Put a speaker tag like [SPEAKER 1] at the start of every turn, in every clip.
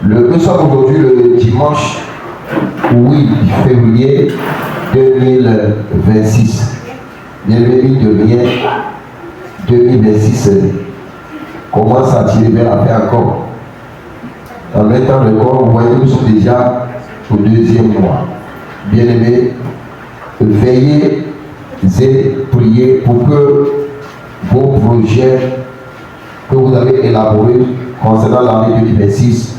[SPEAKER 1] Nous sommes aujourd'hui le dimanche 8 février 2026. Bienvenue de rien. 2026 commence à tirer vers la fin encore. En même temps, le corps, vous voyez, nous sommes déjà au deuxième mois. Bien-aimés, veillez et priez pour que vos projets que vous avez élaborés concernant l'année 2026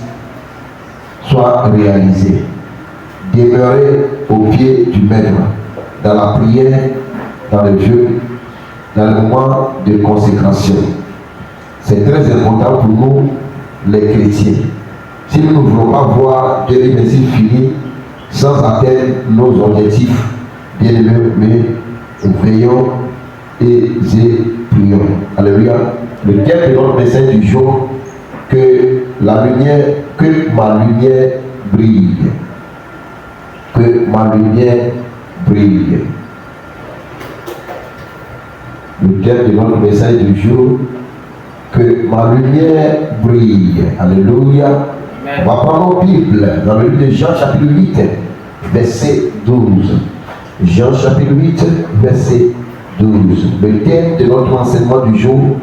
[SPEAKER 1] soient réalisés. Demeurez au pied du Maître, dans la prière, dans le jeûne, dans le moment de consécration. C'est très important pour nous, les chrétiens. Si nous ne voulons pas voir 2026 fini sans atteindre nos objectifs, bien aimés, mais veillons et prions. Alléluia. Le thème de notre message du jour, que ma lumière brille. Que ma lumière brille. Le thème de notre message du jour, que ma lumière brille. Alléluia. On va prendre nos Bibles dans le livre de Jean chapitre 8, verset 12. Jean chapitre 8, verset 12. Le thème de notre enseignement du jour,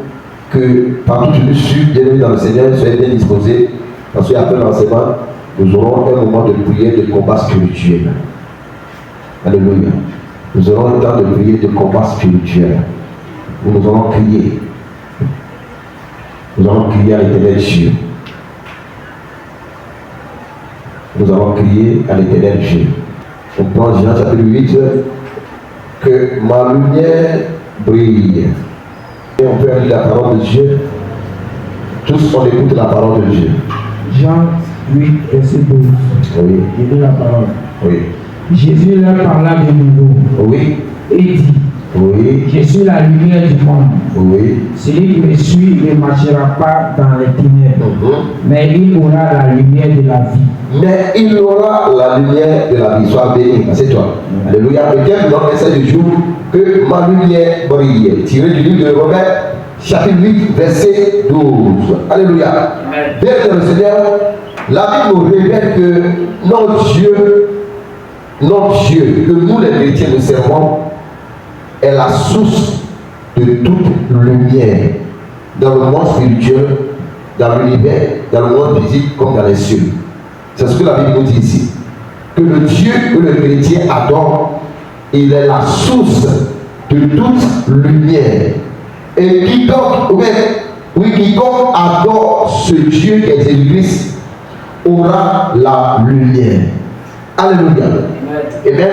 [SPEAKER 1] que partout où je suis, bienvenue dans le Seigneur, soyez bien disposés, parce qu'après l'enseignement, nous aurons un moment de prière de combat spirituel. Alléluia. Nous aurons un temps de prière de combat spirituel. Où nous allons crier. Nous allons crier à l'Éternel Dieu. Nous allons crier à l'Éternel Dieu. On prend Jean chapitre 8, que ma lumière brille. Et on peut lire la parole de Dieu. Tous on écoute la parole de Dieu.
[SPEAKER 2] Jean 8, verset 12.
[SPEAKER 1] Oui.
[SPEAKER 2] Je lis la parole.
[SPEAKER 1] Oui.
[SPEAKER 2] Jésus leur parla de nouveau.
[SPEAKER 1] Oui.
[SPEAKER 2] Et dit,
[SPEAKER 1] oui.
[SPEAKER 2] Je suis la lumière du monde.
[SPEAKER 1] Oui.
[SPEAKER 2] Celui qui me suit ne marchera pas dans les ténèbres, mais il aura la lumière de la vie.
[SPEAKER 1] Mais il aura la lumière de la vie. Sois béni. C'est toi. Alléluia. Le thème dans le message du jour, que ma lumière brille. Tiré du livre de Romains, chapitre 8, verset 12. Alléluia. Bien dans le Seigneur, la Bible nous révèle que notre Dieu, que nous les chrétiens nous servons, est la source de toute lumière dans le monde spirituel, dans l'univers, dans le monde physique comme dans les cieux. C'est ce que la Bible nous dit ici. Que le Dieu que le chrétien adore, il est la source de toute lumière. Et quiconque adore ce Dieu qui est Jésus-Christ aura la lumière. Alléluia. Amen.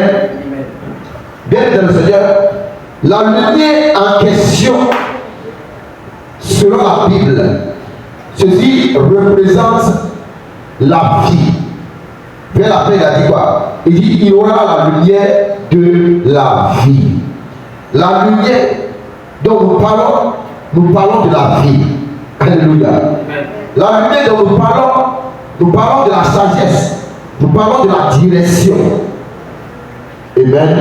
[SPEAKER 1] Bien dans le Seigneur, la lumière en question, selon la Bible, ceci représente la vie. Vers la fin, il a dit quoi? Il dit il aura la lumière de la vie. La lumière dont nous parlons de la vie. Alléluia. La lumière dont nous parlons de la sagesse. Nous parlons de la direction. Amen.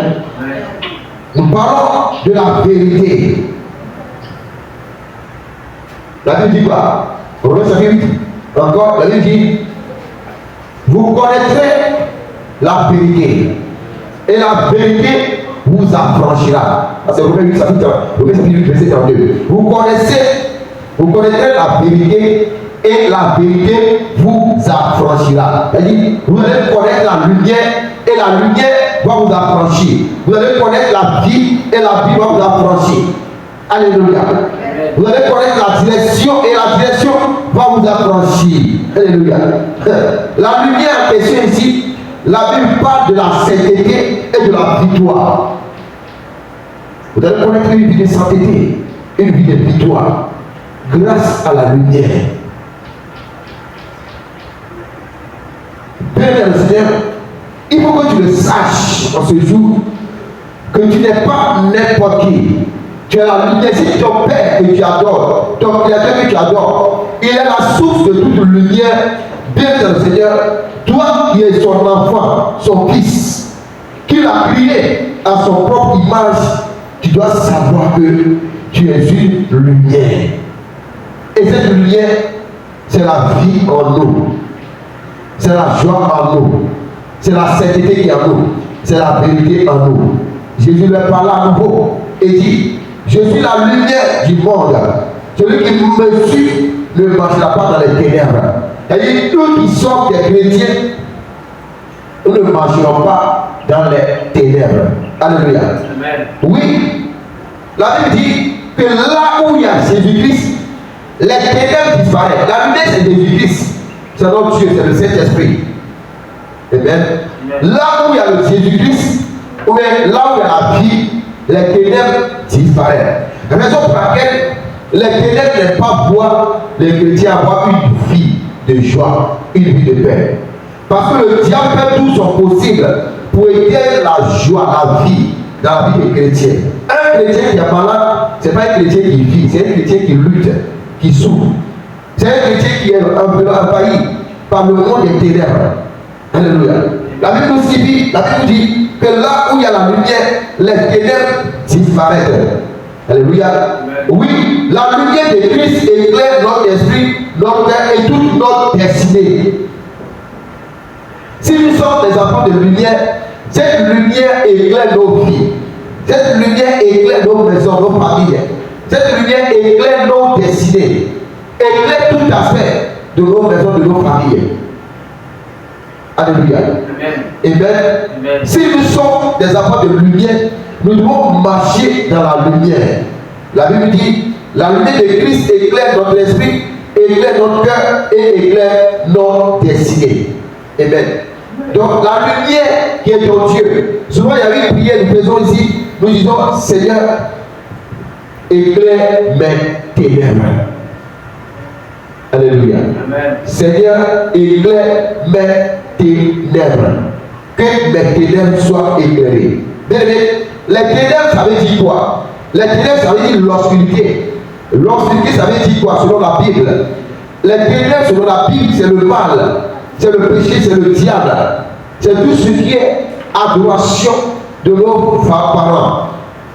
[SPEAKER 1] Nous parlons de la vérité. La Bible dit quoi? Romains chapitre 8. Encore, la Bible dit, vous connaîtrez la vérité. Et la vérité vous affranchira. C'est Romains 8 chapitre 8, verset 32. Vous connaîtrez la vérité et la vérité vous affranchira. C'est-à-dire, vous allez connaître la lumière et la lumière va vous affranchir. Vous allez connaître la vie et la vie va vous affranchir. Alléluia. Vous allez connaître la direction et la direction va vous affranchir. Alléluia. La lumière en question ici, la Bible parle de la sainteté et de la victoire. Vous allez connaître une vie de sainteté, une vie de victoire, grâce à la lumière. Père le Seigneur, il faut que tu le saches en ce jour, que tu n'es pas n'importe qui. Tu es la lumière. Si ton Père que tu adores, ton Créateur que tu adores, il est la source de toute lumière. Bien le Seigneur, toi qui es son enfant, son fils, qu'il a créé à son propre image, tu dois savoir que tu es une lumière. Et cette lumière, c'est la vie en nous, c'est la joie en nous, c'est la sainteté qui est en nous, c'est la vérité en nous. Jésus leur parle à nouveau et dit, je suis la lumière du monde. Celui qui me suit ne marchera pas dans les ténèbres. C'est-à-dire, eux qui sont des chrétiens, nous ne marcherons pas dans les ténèbres. Alléluia. Amen. Oui, la Bible dit que là où il y a Jésus-Christ, les ténèbres disparaissent. La lumière, c'est Jésus-Christ. C'est notre Dieu, c'est le Saint-Esprit. Amen. Là où il y a le Jésus-Christ, ou bien là où il y a la vie, les ténèbres disparaissent. La raison pour laquelle les ténèbres n'aiment pas voir les chrétiens avoir une vie de joie, une vie de paix. Parce que le diable fait tout son possible pour aider la joie, la vie dans la vie des chrétiens. Un chrétien qui est malade, ce n'est pas un chrétien qui vit, c'est un chrétien qui lutte, qui souffre. C'est un chrétien qui est envahi par le monde des ténèbres. Alléluia. La Bible nous dit que là où il y a la lumière, les ténèbres disparaissent. Alléluia. Oui, la lumière de Christ éclaire notre esprit, notre cœur et toute notre destinée. Si nous sommes des enfants de lumière, cette lumière éclaire nos vies. Cette lumière éclaire nos maisons, nos familles. Cette lumière éclaire nos destinées. Éclaire tout aspect de nos maisons, de nos familles. Alléluia. Amen. Amen. Si nous sommes des enfants de lumière, nous devons marcher dans la lumière. La Bible dit, la lumière de Christ éclaire notre esprit, éclaire notre cœur et éclaire notre destinée. Amen. Donc la lumière qui est en Dieu. Souvent il y a une prière, nous faisons ici, nous disons, Seigneur, éclaire mes ténèbres. Alléluia. Amen. Seigneur, éclaire mes ténèbres. Que mes ténèbres soient éclairées. Les ténèbres, ça veut dire quoi? Les ténèbres, ça veut dire l'obscurité. L'obscurité, ça veut dire quoi selon la Bible? Les ténèbres, selon la Bible, c'est le mal, c'est le péché, c'est le diable. C'est tout ce qui est adoration de nos parents.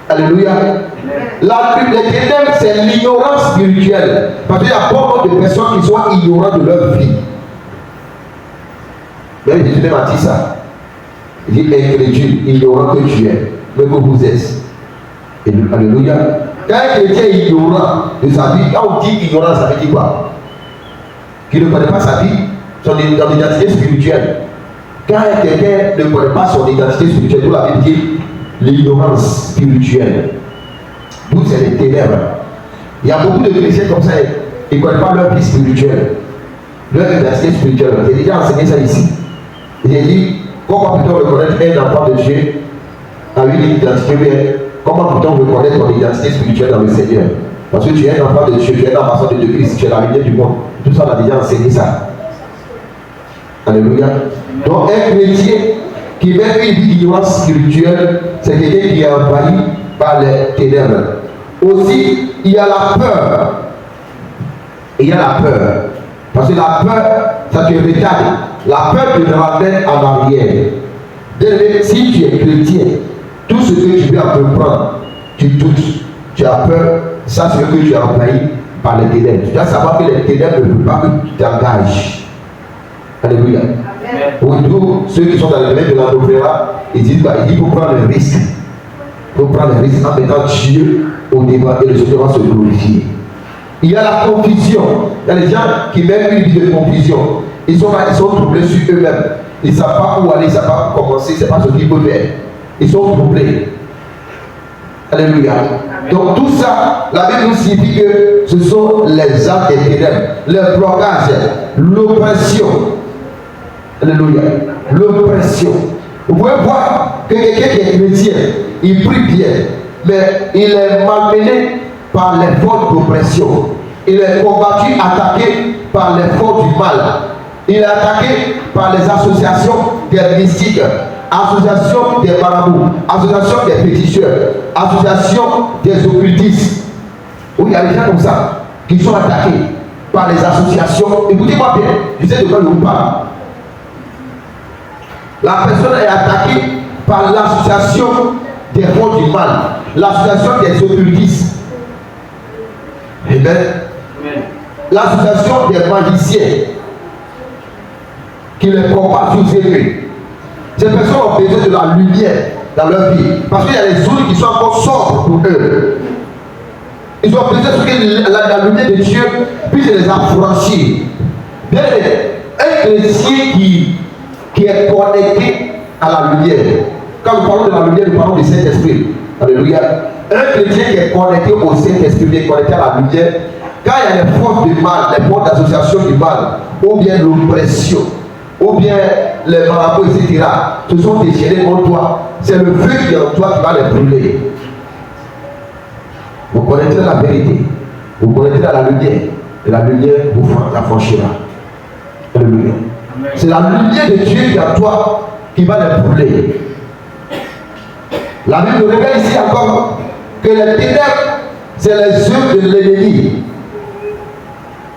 [SPEAKER 1] Alléluia. Les ténèbres, c'est l'ignorance spirituelle. Parce qu'il y a beaucoup de personnes qui sont ignorantes de leur vie. Mais Jésus m'a dit ça. Il dit, incrédule, ignorant que tu es, mais que vous êtes. Alléluia. Quand un chrétien est ignorant de sa vie, quand on dit ignorant, ça veut dire quoi? Qu'il ne connaît pas sa vie, son identité spirituelle. Quand quelqu'un ne connaît pas son identité spirituelle, tout la Bible dit l'ignorance spirituelle. D'où c'est les ténèbres. Il y a beaucoup de chrétiens comme ça, ils ne connaissent pas leur vie spirituelle, leur identité spirituelle. J'ai déjà enseigné ça ici. J'ai dit, comment peut-on reconnaître un enfant de Dieu à une identité réelle? Comment peut-on reconnaître ton identité spirituelle dans le Seigneur? Parce que tu es un enfant de Dieu, tu es un ambassadeur de Christ, tu es la lumière du monde. Tout ça, on a déjà enseigné ça. Alléluia. Donc, un chrétien qui met une vie d'ignorance spirituelle, c'est quelqu'un qui est envahi par les ténèbres. Aussi, il y a la peur. Il y a la peur. Parce que la peur, ça te retarde. La peur te ramène en arrière. Si tu es chrétien, tout ce que tu veux entreprendre, tu doutes, tu as peur, ça c'est que tu es envahi par les ténèbres. Tu dois savoir que les ténèbres ne veulent pas que tu t'engages. Alléluia. Pour nous, ceux qui sont dans le domaine de l'entrepreneuriat, ils disent il faut prendre le risque. Il faut prendre le risque en mettant Dieu au débat et le Seigneur va se glorifier. Il y a la confusion. Il y a des gens qui mettent une vie de confusion. Ils sont troublés sur eux-mêmes. Ils ne savent pas où aller, ils ne savent pas où commencer, ce n'est pas ce qu'ils peuvent faire. Ils sont troublés. Alléluia. Donc tout ça, la Bible nous signifie que ce sont les âmes des ténèbres, les blocages, l'oppression. Alléluia. L'oppression. Vous pouvez voir que quelqu'un qui est chrétien, il prie bien, mais il est malmené par les forces d'oppression. Il est combattu, attaqué par les forces du mal. Il est attaqué par les associations des mystiques, associations des marabouts, associations des féticheurs, associations des occultistes. Oui, il y a des gens comme ça qui sont attaqués par les associations. Écoutez-moi bien, je sais de quoi je vous parle. La personne est attaquée par l'association des forces du mal, l'association des occultistes. Amen. l'association des magiciens qui les combattent sous eux. Ces personnes ont besoin de la lumière dans leur vie. Parce qu'il y a des zones qui sont encore sombres pour eux. Ils ont besoin que la lumière de Dieu puisse les affranchir. Bien, un chrétien qui est connecté à la lumière. Quand nous parlons de la lumière, nous parlons du Saint-Esprit. Alléluia. Un chrétien qui est connecté au Saint-Esprit, qui est connecté à la lumière, quand il y a les forces du mal, les forces d'association du mal, ou bien l'oppression, ou bien les marabouts, etc., se sont déchaînés contre toi. C'est le feu qui est en toi qui va les brûler. Vous connaîtrez la vérité, vous connaîtrez la lumière, et la lumière vous affranchira. Alléluia. C'est la lumière de Dieu qui est en toi qui va les brûler. La Bible nous révèle ici encore que les ténèbres, c'est les œuvres de l'ennemi.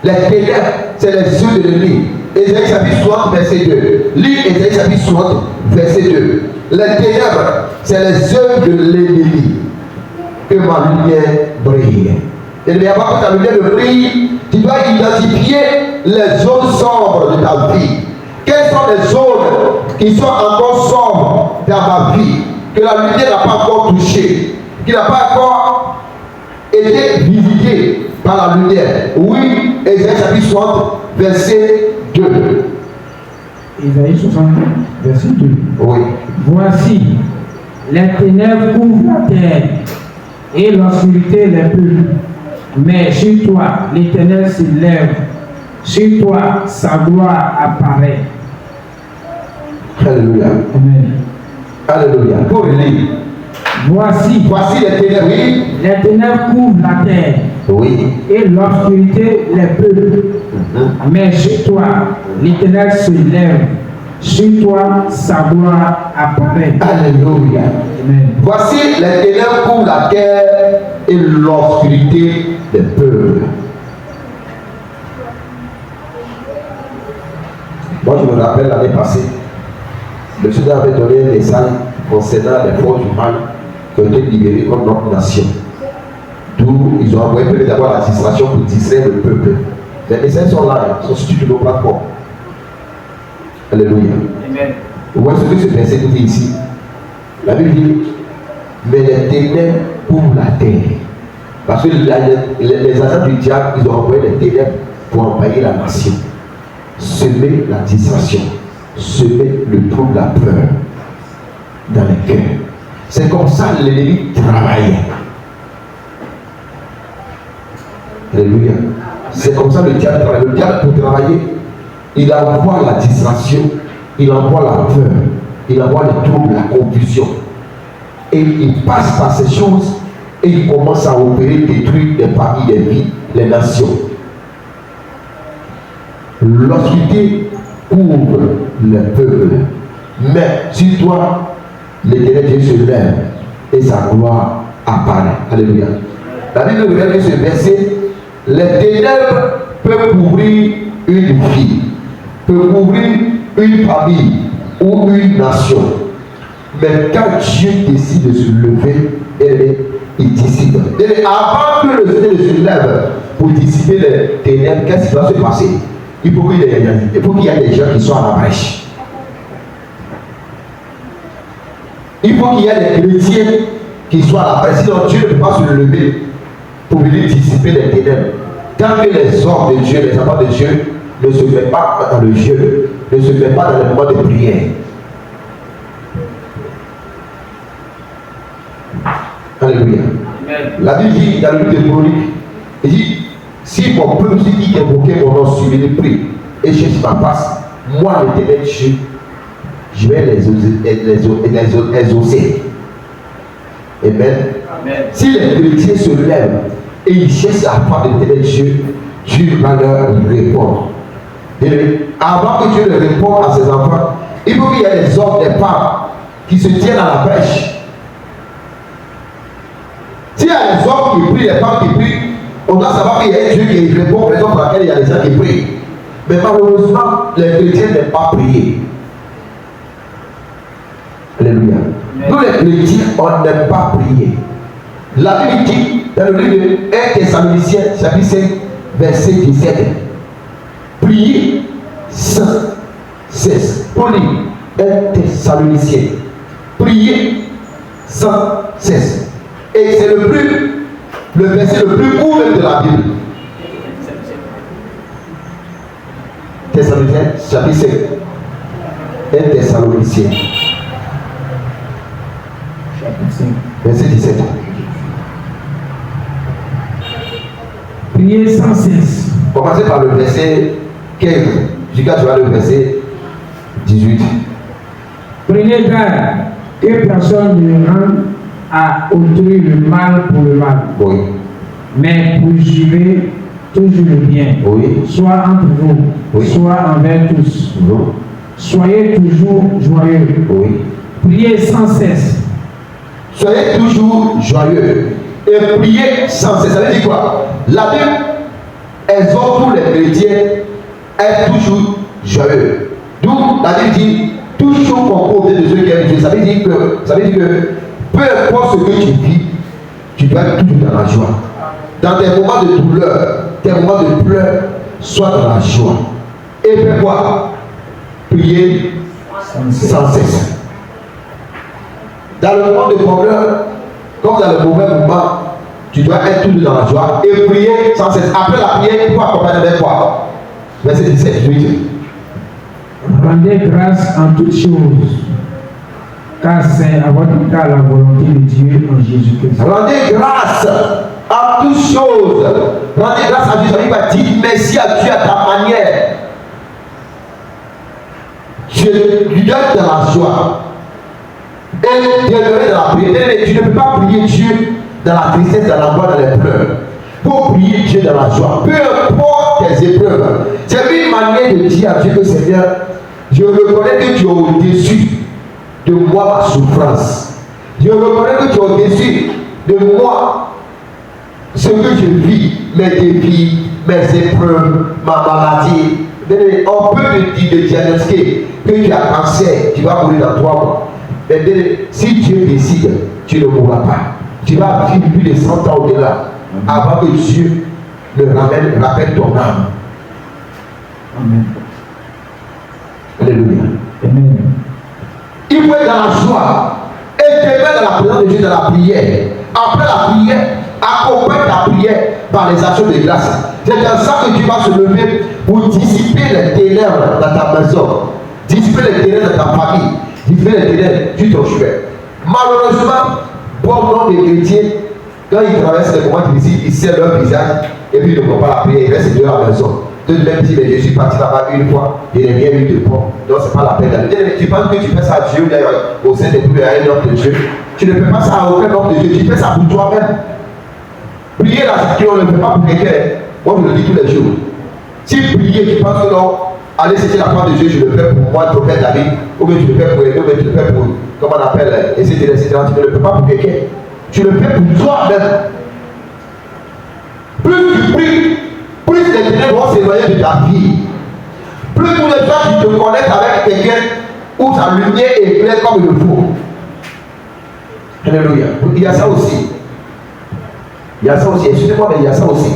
[SPEAKER 1] Les ténèbres, c'est les œuvres de l'ennemi. Ésaïe chapitre 60, verset 2. Lis Ésaïe chapitre 60, verset 2. Les ténèbres, c'est les œuvres de l'ennemi. Que ma lumière brille. Et il n'y a pas que ta lumière brille, tu dois identifier les zones sombres de ta vie. Quelles sont les zones qui sont encore sombres dans ma vie, que la lumière n'a pas encore touché, qui n'a pas encore été visitée par la lumière? Oui, Ésaïe chapitre 60, verset 2.
[SPEAKER 2] Ésaïe 60, verset 2.
[SPEAKER 1] Oui.
[SPEAKER 2] Voici, les ténèbres couvrent la terre et l'obscurité les peuples. Mais sur toi, l'Éternel se lève. Sur toi, sa gloire apparaît.
[SPEAKER 1] Alléluia.
[SPEAKER 2] Amen.
[SPEAKER 1] Alléluia. Pour lire.
[SPEAKER 2] Voici
[SPEAKER 1] les ténèbres. Oui.
[SPEAKER 2] Les ténèbres couvrent la terre.
[SPEAKER 1] Oui.
[SPEAKER 2] Et l'obscurité les peuples. Mais sur toi, l'Éternel se lève. Sur toi, sa gloire apparaît.
[SPEAKER 1] Alléluia.
[SPEAKER 2] Amen.
[SPEAKER 1] Voici les ténèbres couvrent la terre et l'obscurité des peuples. Moi, je me rappelle l'année passée, le Seigneur avait donné un message concernant les forces du mal qui ont été libérées contre notre nation. D'où ils ont envoyé peut-être d'abord la distraction pour distraire le peuple. Les messages sont là, ils sont sur nos plateformes. Alléluia. Amen. Vous voyez ce que ce verset dit ici. La Bible dit, mais les ténèbres couvrent la terre. Parce que les agents du diable, ils ont envoyé les ténèbres pour envahir la nation. Semer la distraction, semer le trouble, la peur dans les cœurs. C'est comme ça que l'ennemi travaillait. Alléluia. C'est comme ça que le diable travaille. Le diable, pour travailler, il envoie la distraction, il envoie la peur, il envoie le trouble, la confusion. Et il passe par ces choses et il commence à opérer, détruire des familles, des vies, les nations. L'obscurité couvre le peuple. Mais sur toi, l'Éternel Dieu se lève et sa gloire apparaît. Alléluia. La Bible révèle que ce verset, les ténèbres peuvent couvrir une vie, peuvent couvrir une famille ou une nation. Mais quand Dieu décide de se lever, il dissipe. Et avant que le Seigneur se lève pour dissiper les ténèbres, qu'est-ce qui va se passer? Il faut qu'il y ait des gens qui soient à la brèche. Il faut qu'il y ait des chrétiens qui soient à la brèche. Sinon Dieu ne peut pas se lever pour venir dissiper les ténèbres. Tant que les hommes de Dieu, les enfants de Dieu ne se mettent pas dans le jeu, ne se mettent pas dans le moment de prière. Alléluia. La Bible dit dans le livre de Chroniques, il dit, si mon peuple qui invoquait mon nom suivait les prix et cherche ma face, moi l'Éternel Dieu, je vais les exaucer. Amen. Si les chrétiens se lèvent et ils cherchent la face de l'Éternel Dieu, Dieu va leur répondre. Et avant que Dieu ne réponde à ses enfants, il faut qu'il y ait des hommes, des femmes qui se tiennent à la brèche. S'il y a des hommes qui prient, des femmes qui prient, on doit savoir qu'il y a un Dieu qui répond aux raisons pour lesquelles il y a des gens qui prient. Mais malheureusement, les chrétiens n'aiment pas prier. Alléluia. Nous les chrétiens, on n'aime pas prier. La Bible dit dans le livre de 1 Thessaloniciens, chapitre 5, verset 17. Priez sans cesse. Pour lire 1 Thessaloniciens. Priez sans cesse. Et c'est le verset le plus court même de la Bible. Thessaloniciens, chapitre 5. 1 Thessaloniciens.
[SPEAKER 2] Chapitre 5.
[SPEAKER 1] Verset 17.
[SPEAKER 2] Priez sans cesse.
[SPEAKER 1] Commencez par le verset 15. Jusqu'à tu vois le verset 18.
[SPEAKER 2] Prenez garde que personne ne rende à autrui le mal pour le mal.
[SPEAKER 1] Oui.
[SPEAKER 2] Mais poursuivez toujours le bien.
[SPEAKER 1] Oui.
[SPEAKER 2] Soit entre vous,
[SPEAKER 1] Oui.
[SPEAKER 2] soit envers tous.
[SPEAKER 1] Non.
[SPEAKER 2] Soyez toujours joyeux.
[SPEAKER 1] Oui.
[SPEAKER 2] Priez sans cesse.
[SPEAKER 1] Soyez toujours joyeux. Et priez sans cesse. Ça veut dire quoi? La Bible exhorte tous les chrétiens à être toujours joyeux. D'où la Bible dit toujours concours de ceux qui aiment Dieu. Ça veut dire que peu importe ce que tu vis, tu dois être toujours dans la joie. Dans tes moments de douleur, tes moments de pleurs, sois dans la joie. Et fais quoi? Prier sans cesse. Dans le moment de problème, comme dans le mauvais moment, tu dois être toujours dans la joie et prier sans cesse. Après la prière, il faut accompagner avec quoi? Verset 17, 18.
[SPEAKER 2] Rendez grâce en toutes choses, car c'est à votre cas la volonté de Dieu en Jésus-Christ.
[SPEAKER 1] Rendez grâce à toutes choses. Rendez grâce à Dieu. Ça veut dire dire merci à Dieu à ta manière. Tu lui donnes de la joie. Et demeurer dans la prière. Tu ne peux pas prier Dieu dans la tristesse, dans la joie, dans les pleurs. Pour prier Dieu dans la joie. Peu importe tes épreuves. C'est une manière de dire à Dieu que Seigneur, je reconnais que tu es au-dessus de moi ma souffrance. Je reconnais que tu es au-dessus de moi ce que je vis, mes défis, mes épreuves, ma maladie. On peut te diagnostiquer que tu as cancer, tu vas mourir dans 3 mois. Mais si Dieu décide, tu ne mourras pas. Tu vas vivre plus de 100 ans au-delà avant que Dieu rappelle ton âme.
[SPEAKER 2] Amen.
[SPEAKER 1] Alléluia.
[SPEAKER 2] Amen.
[SPEAKER 1] Il faut être dans la joie et demeurer dans la présence de Dieu dans la prière. Après la prière, accompagne ta prière par les actions de grâce. C'est dans ça que tu vas se lever pour dissiper les ténèbres dans ta maison, dissiper les ténèbres dans ta famille, dissiper les ténèbres sur ton chemin. Malheureusement, bon nombre de chrétiens, quand ils traversent les moments difficiles, ils serrent leur visage et puis ils ne font pas la prière, ils restent dehors à la maison. De même si je suis parti là-bas une fois, il n'y a rien eu de bon. Donc c'est pas la peine d'aller. Tu penses que tu fais ça à Dieu, au sein des plus à un homme de Dieu. Tu ne fais pas ça à aucun homme de Dieu, tu fais ça pour toi-même. Prier là, c'est qu'on ne le fait pas pour quelqu'un. Moi je le dis tous les jours. Si prier, tu penses que non, aller chercher la part de Dieu, je le fais pour moi, le prophète David, ou bien tu le fais pour aider, ou bien tu le fais pour, comment on appelle, etc. Tu ne le fais pas pour quelqu'un. Tu le fais pour toi-même. Plus tu pries, plus les ténèbres vont s'éloigner de ta vie. Plus tous les fois tu te connectes avec quelqu'un où ta lumière éclaire comme il le faut. Alléluia. Il y a ça aussi. Il y a ça aussi. Excusez-moi, mais il y a ça aussi.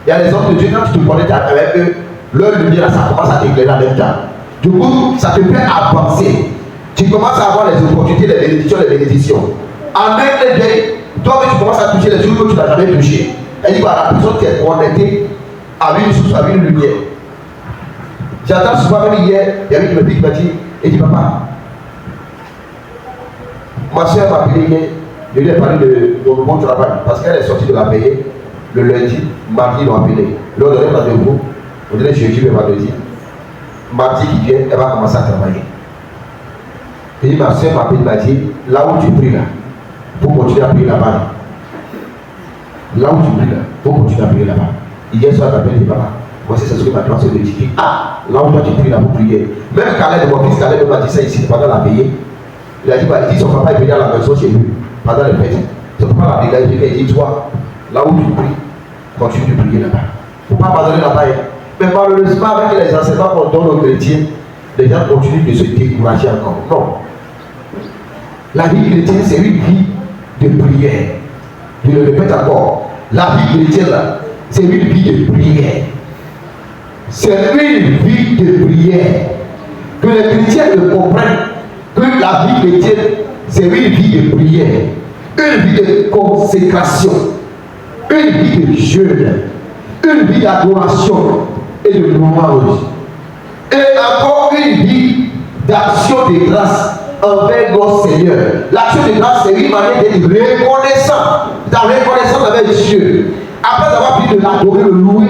[SPEAKER 1] Il y a les hommes de Dieu, quand tu te connectes avec eux, leur lumière, ça commence à t'éclairer en même temps. Du coup, ça te fait avancer. Tu commences à avoir les opportunités, les bénédictions. En même temps, toi, tu commences à toucher les choses que tu n'as jamais touché. Et dit, la personne qui est connectée à une source, à une lumière. J'entends souvent, même hier, il y avait une petite qui m'a dit, et dit, papa, ma soeur m'a appelé hier, je lui ai parlé de mon bon travail, parce qu'elle est sortie de la payer le lundi, mardi, ils l'ont appelé. Leur donné rendez-vous, on dirait jeudi, le vendredi. Mardi qui vient, elle va commencer à travailler. Et dit, ma soeur m'a appelé, m'a dit, là où tu pries là, il faut continuer à prier là-bas. Là où tu pries là, il faut continuer à prier là-bas. Hier soir, tu appelles, dit, papa, voici ce que ma classe me dit. Ah, là où toi tu pries là pour prier. Même Calais, mon fils Calais m'a dit ça ici pendant la veillée. Il a dit, bah, il dit son papa est venu à la maison chez lui pendant le fête. Son papa l'a dégagé, il dit, toi, là où tu pries, continue de prier là-bas. Il ne faut pas abandonner là-bas. Mais malheureusement, avec les enseignements qu'on donne aux chrétiens, les gens continuent de se décourager encore. Non. La vie chrétienne, c'est une vie de prière. Je le répète encore. La vie chrétienne, là, c'est une vie de prière. C'est une vie de prière. Que les chrétiens le comprennent, que la vie chrétienne, c'est une vie de prière, une vie de consécration, une vie de jeûne, une vie d'adoration et de louange. Et encore une vie d'action de grâce envers notre Seigneur. L'action de grâce, c'est une manière d'être reconnaissant, ta reconnaissance avec Dieu. Après avoir fini de l'adorer, le louer,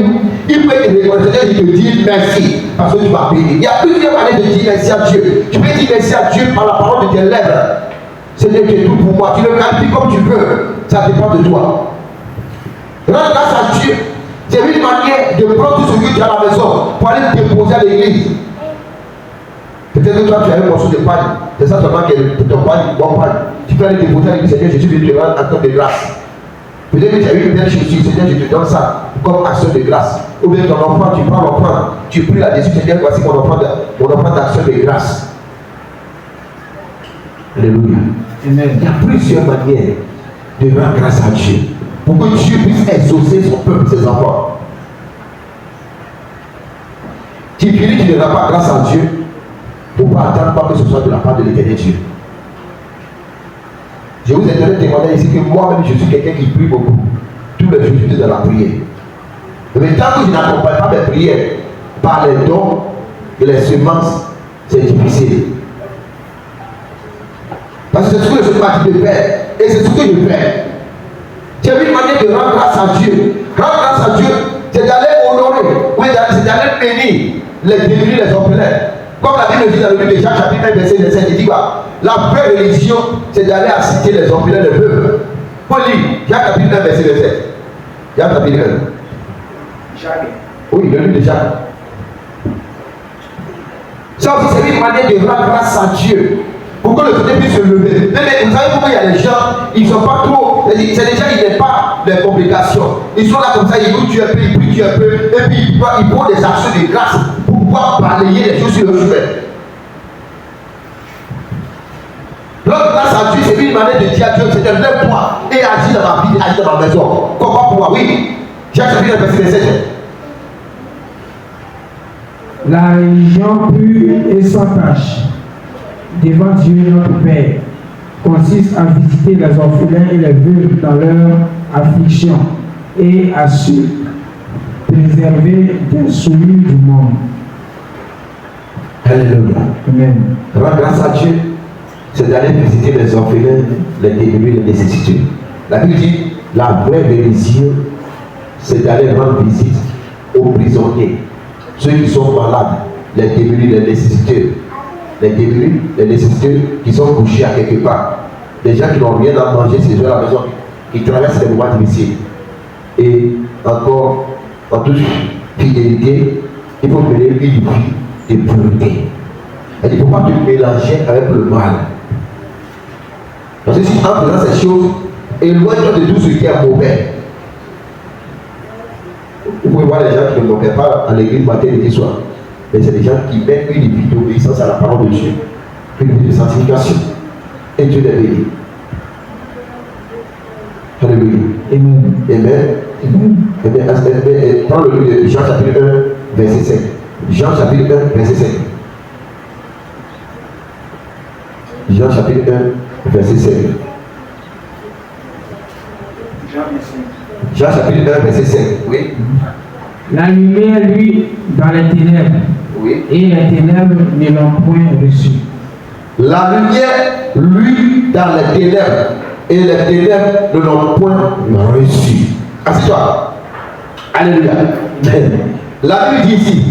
[SPEAKER 1] il peut être reconnaissant et te dire merci parce que tu m'as béni. Il y a plusieurs manières de dire merci à Dieu. Tu peux dire merci à Dieu par la parole de tes lèvres. Seigneur, tu es tout pour moi. Tu le qualifies comme tu veux. Ça dépend de toi. Rends grâce à Dieu. C'est une manière de prendre tout ce que tu as à la maison pour aller déposer à l'église. Peut-être que toi tu as un morceau de paille. C'est ça seulement que ton paille, bon paille. Tu peux aller déposer à l'église, Seigneur, je suis venu te rendre acte de grâce. Peut-être que tu as eu une belle chaussure, Seigneur, je te donne ça comme action de grâce. Ou bien ton enfant, tu prends l'enfant, tu pries là-dessus, Seigneur, voici mon enfant d'action de grâce. Alléluia. Amen. Il y a plusieurs manières de rendre grâce à Dieu pour que Dieu puisse exaucer son peuple, ses enfants. Tu finis, tu ne rends pas grâce à Dieu pour ne pas attendre pas que ce soit de la part de l'éternel Dieu. Je vous ai donné témoigner ici que moi-même je suis quelqu'un qui prie beaucoup. Tous les jours je suis dans la prière. Mais tant que je n'accompagne pas mes prières par les dons et les semences, c'est difficile. Parce que c'est ce que je suis parti de faire. Et c'est ce que je fais. J'ai une manière de rendre grâce à Dieu. Rendre grâce à Dieu, c'est d'aller honorer. Oui, c'est d'aller bénir les démunis, les orphelins. Comme la Bible dit dans le livre de Jacques, chapitre 1, verset 27, il dit quoi? La vraie religion, c'est d'aller assister les orphelins de peuple. Paul lit, Jacques chapitre 1, verset 27. Jacques chapitre 1. Jacques. Oui, le livre de Jacques. Ça aussi, c'est une manière de rendre grâce à Dieu. Pour que le Seigneur puisse se lever. Mais vous savez pourquoi il y a des gens, ils ne sont pas trop. C'est des gens qui n'aiment pas les complications. Ils sont là comme ça, ils louent Dieu un peu, ils prient Dieu un peu, et puis ils font des actions de grâce pour pouvoir balayer les choses sur le chemin. L'autre grâce à Dieu, c'est une manière de dire à Dieu, Seigneur, lève-toi et agis dans ma vie, agis dans ma maison. Comment pour moi? Oui. Jacques chapitre 1, verset 7.
[SPEAKER 2] La religion pure et sans tache devant Dieu notre Père consiste à visiter les orphelins et les veuves dans leur affliction et à se préserver des souillures du monde.
[SPEAKER 1] Alléluia.
[SPEAKER 2] Amen.
[SPEAKER 1] Rendre grâce à Dieu, c'est d'aller visiter les orphelins, les démunis, les nécessités. La Bible dit, la vraie religion, c'est d'aller rendre visite aux prisonniers, ceux qui sont malades, les démunis, les nécessités. Les démunis, les nécessités qui sont couchés à quelque part. Des gens qui n'ont rien à manger, ces gens à la maison, qui traversent des moments difficiles. Et encore, en toute fidélité, il faut mener une vie de pureté. Il ne faut pas te mélanger avec le mal. Parce que si en faisant ces choses, éloigne-toi de tout ce qui est mauvais. Vous pouvez voir les gens qui ne manquent pas à l'église matin et soir. Mais c'est des gens qui mettent une vie d'obéissance à la parole de Dieu, une vie de sanctification. Et Dieu les bénit. Alléluia. Amen. Amen. Prends le livre de Jean chapitre 1, verset 5. Jean chapitre 1, verset 5. Jean chapitre 1, verset 5. Jean chapitre 1, verset 5. Oui.
[SPEAKER 2] La lumière, lui, dans les ténèbres. Oui. Et les ténèbres ne l'ont point reçu.
[SPEAKER 1] La lumière, lui, dans les ténèbres. Et les ténèbres ne l'ont point reçu. Assieds-toi. Alléluia. La Bible dit ici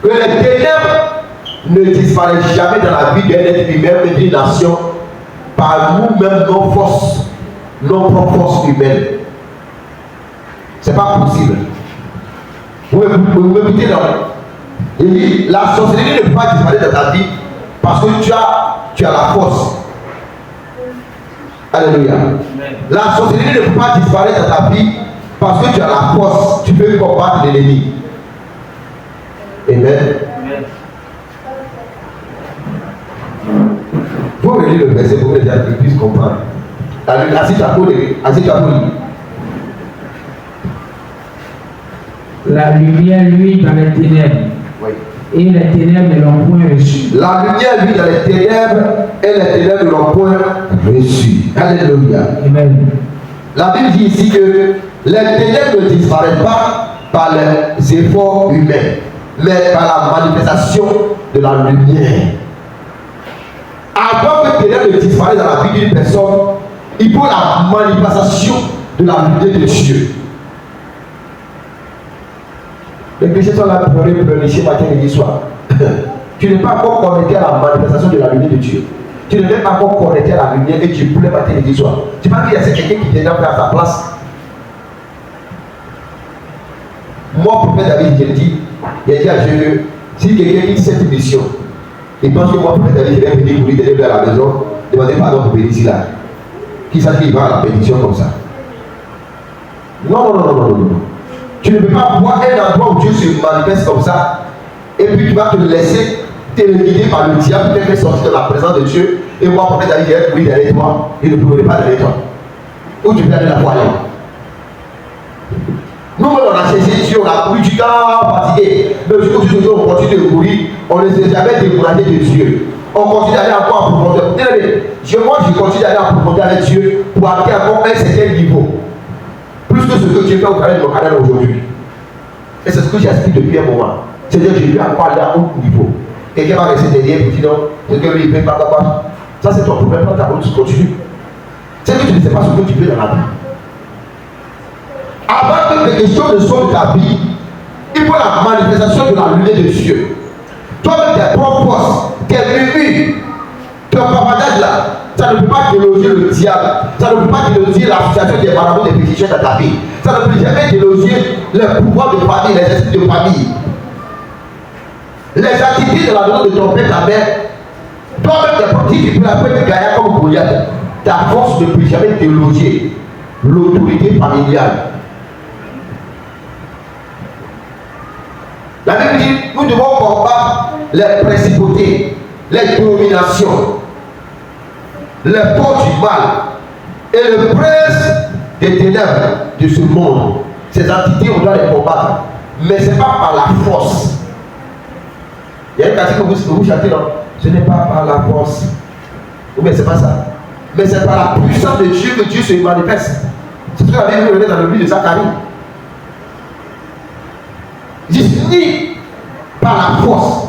[SPEAKER 1] que les ténèbres ne disparaissent jamais dans la vie d'un être humain et d'une nation par nous-mêmes, nos forces, nos propres forces humaines. C'est pas possible. Vous m'écoutez là. Il dit, la sorcellerie ne peut pas disparaître dans ta vie parce que tu as la force. Alléluia. La sorcellerie ne peut pas disparaître dans ta vie parce que tu as la force. Tu peux combattre l'ennemi. Amen. Vous relire le verset pour que les gens puissent comprendre. Assis-toi pour lire.
[SPEAKER 2] La lumière, lui, dans les ténèbres.
[SPEAKER 1] Oui.
[SPEAKER 2] Et les ténèbres ne l'ont point reçu.
[SPEAKER 1] La lumière, lui, dans les ténèbres, et les ténèbres ne l'ont point reçu. Alléluia.
[SPEAKER 2] Amen.
[SPEAKER 1] La Bible dit ici que les ténèbres ne disparaissent pas par les efforts humains, mais par la manifestation de la lumière. Avant que les ténèbres ne disparaissent dans la vie d'une personne, il faut la manifestation de la lumière de Dieu. Les chrétiens sont là pour pleurnicher matin et soir. Tu n'es pas encore connecté à la manifestation de la lumière de Dieu. Tu n'es même pas encore connecté à la lumière et tu pleures matin et soir. Tu penses qu'il y a quelqu'un qui vient faire à ta place. Moi, prophète David, je le dis, il a dit à Jésus, si quelqu'un quitte cette mission, il pense que moi, prophète David, je vais venir pour lui donner à la maison, demandez pardon pour venir ici là. Qui s'agit qu'il va à la pétition comme ça? Non. Tu ne peux pas voir un endroit où Dieu se manifeste comme ça, et puis tu vas te laisser téléguider par le diable, te faire sortir de la présence de Dieu, et moi, prophète David, je vais courir derrière toi, et ne pourrai pas derrière toi. Où tu peux aller la voir. Nous-mêmes, on a cherché Dieu, on a couru du temps fatigué. Mais jusqu'au jour où on continue de courir, on ne s'est jamais découragé de Dieu. On continue d'aller encore en profondeur. Moi, je continue d'aller en profondeur avec Dieu pour atteindre encore un certain niveau. Plus que ce que Dieu fait au travers de mon canal aujourd'hui. Et c'est ce que j'explique depuis un moment. C'est-à-dire que j'ai vu encore aller à un haut niveau. Quelqu'un va rester derrière pour dire non, c'est que lui, il ne fait pas capable. Ça, c'est ton problème, quand ta route continue. C'est que tu ne sais pas ce que tu veux dans la vie. Avant que quelque chose ne soit de ta vie, il faut la manifestation de la lumière de Dieu. Toi-même, tes propres forces, tes murmures, ton papadage là, ça ne peut pas déloger le diable. Ça ne peut pas déloger l'association des marabouts des pétitions dans ta vie. Ça ne peut jamais déloger le pouvoir de famille, les esprits de famille. Les activités de la maison de ton père, ta mère, toi-même, tes petits, tu peux appeler gagner comme Goliath. Ta force ne peut jamais déloger l'autorité familiale. La Bible dit, nous devons combattre les principautés, les dominations, les forces du mal et le prince des ténèbres de ce monde. Ces entités, on doit les combattre. Mais ce n'est pas par la force. Il y a une cantique que vous chantez, non? Ce n'est pas par la force. Ou bien ce n'est pas ça. Mais c'est par la puissance de Dieu que Dieu se manifeste. C'est ce que la Bible dit dans le livre de Zacharie. Ni par la force,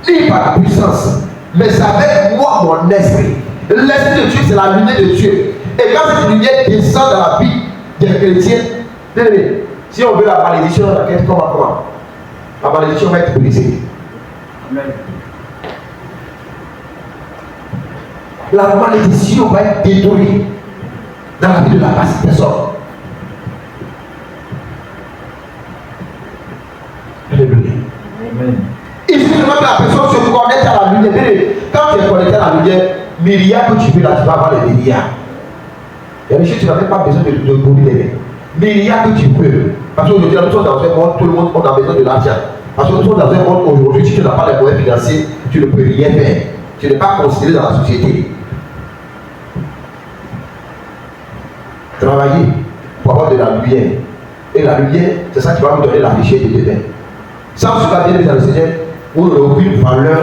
[SPEAKER 1] ni par la puissance, mais avec moi, mon esprit. L'esprit de Dieu, c'est la lumière de Dieu. Et quand cette lumière descend dans la vie des chrétiens, si on veut la malédiction dans laquelle, comment? La malédiction va être brisée. Amen. La malédiction va être détruite dans la vie de la personne. Alléluia. Il suffit seulement que la personne se connecte à la lumière. Quand tu es connecté à la lumière, milliards que tu veux là, tu vas avoir les milliards. Il y a des choses que tu n'as même pas besoin de brûler. Milliards que tu peux. Parce qu'aujourd'hui, nous sommes dans un monde, tout le monde a besoin de l'argent. Parce que nous sommes dans un monde aujourd'hui, si tu n'as pas les moyens financiers, tu ne peux rien faire. Tu n'es pas considéré dans la société. Travailler pour avoir de la lumière. Et la lumière, c'est ça qui va vous donner la richesse de demain. Sans ce va bien dans le Seigneur, vous n'aurez aucune valeur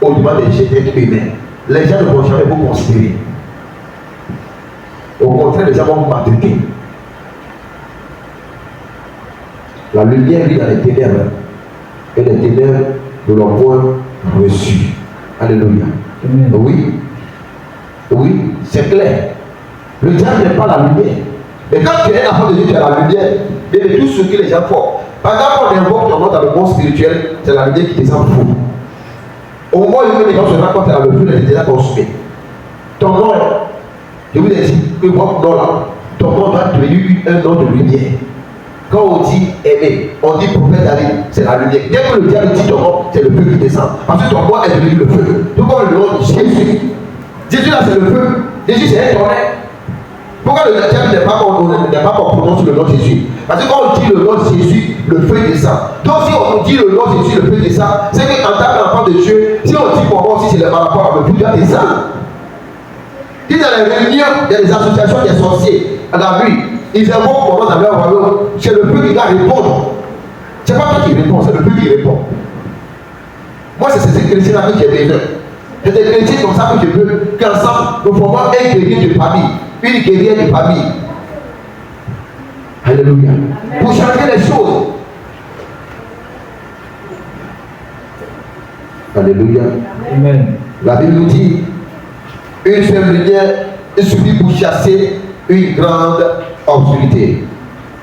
[SPEAKER 1] au-delà des êtres humains. Les gens ne vont jamais vous considérer. Au contraire, les gens vont vous maltraiter. La lumière vit dans les ténèbres. Et les ténèbres ne l'ont point reçu. Alléluia. Oui. Oui, c'est clair. Le diable n'est pas la lumière. Mais quand tu es un enfant de Dieu, tu as la lumière. Mais de tout ce que les gens font. Par exemple, on invoque ton nom dans le monde spirituel, c'est la lumière qui descend fou. Au moment où les gens se rendent compte que le feu est déjà consumé. Ton nom, je vous ai dit que votre nom là, ton nom doit devenir un nom de lumière. Quand on dit aimer, on dit prophète David, c'est la lumière. Dès que le diable dit ton nom, c'est le feu qui descend. Parce que ton nom est devenu le feu. Tout comme le nom de Jésus. Jésus là, c'est le feu. Jésus, c'est un tonnerre. Pourquoi le diable n'est pas qu'on prononce le nom de Jésus? Parce que quand on dit le nom de Jésus, le feu descend. Donc si on dit le nom de Jésus, le feu descend, c'est qu'en tant qu'enfant de Dieu, si on dit pour moi aussi c'est le rapport, le feu doit descendre. Si dans les réunions, il y a des associations des sorciers, à la nuit, ils invoquent pour moi dans leur royaume, c'est le feu qui va répondre. C'est pas toi qui réponds, c'est le Dieu qui répond. Moi, c'est ces chrétiens-là que j'ai besoin. C'est des chrétiens comme ça que je veux qu'ensemble nous formons un guerrier de famille, une guerrière de famille. Alléluia. Pour changer les choses. Alléluia.
[SPEAKER 2] Amen.
[SPEAKER 1] La Bible nous dit une seule lumière est suffit pour chasser une grande obscurité.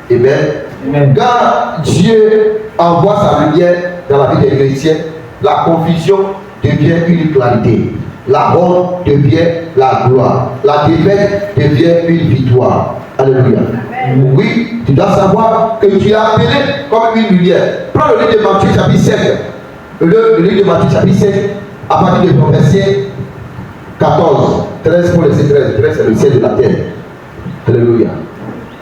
[SPEAKER 1] Amen.
[SPEAKER 2] Amen.
[SPEAKER 1] Quand Dieu envoie sa lumière dans la vie des chrétiens, la confusion devient une clarité. La honte devient la gloire. La défaite devient une victoire. Alléluia. Amen. Oui, tu dois savoir que tu es appelé comme une lumière. Prends le livre de Matthieu chapitre 7. Le livre de Matthieu chapitre 7, à partir de verset 14. 13 pour laisser 13. 13 c'est le ciel de la terre. Alléluia.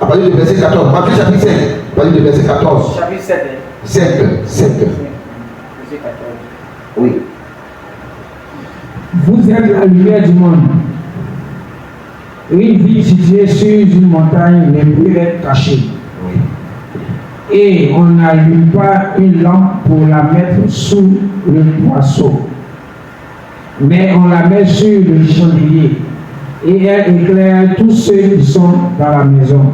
[SPEAKER 1] À partir du verset 14. Matthieu chapitre 7. À partir du verset 14.
[SPEAKER 2] Chapitre 7.
[SPEAKER 1] 5. 5.
[SPEAKER 2] Verset 14.
[SPEAKER 1] Oui.
[SPEAKER 2] Vous êtes la lumière du monde. Une ville située sur une montagne ne peut être cachée.
[SPEAKER 1] Oui.
[SPEAKER 2] Et on n'allume pas une lampe pour la mettre sous le boisseau, mais on la met sur le chandelier et elle éclaire tous ceux qui sont dans la maison.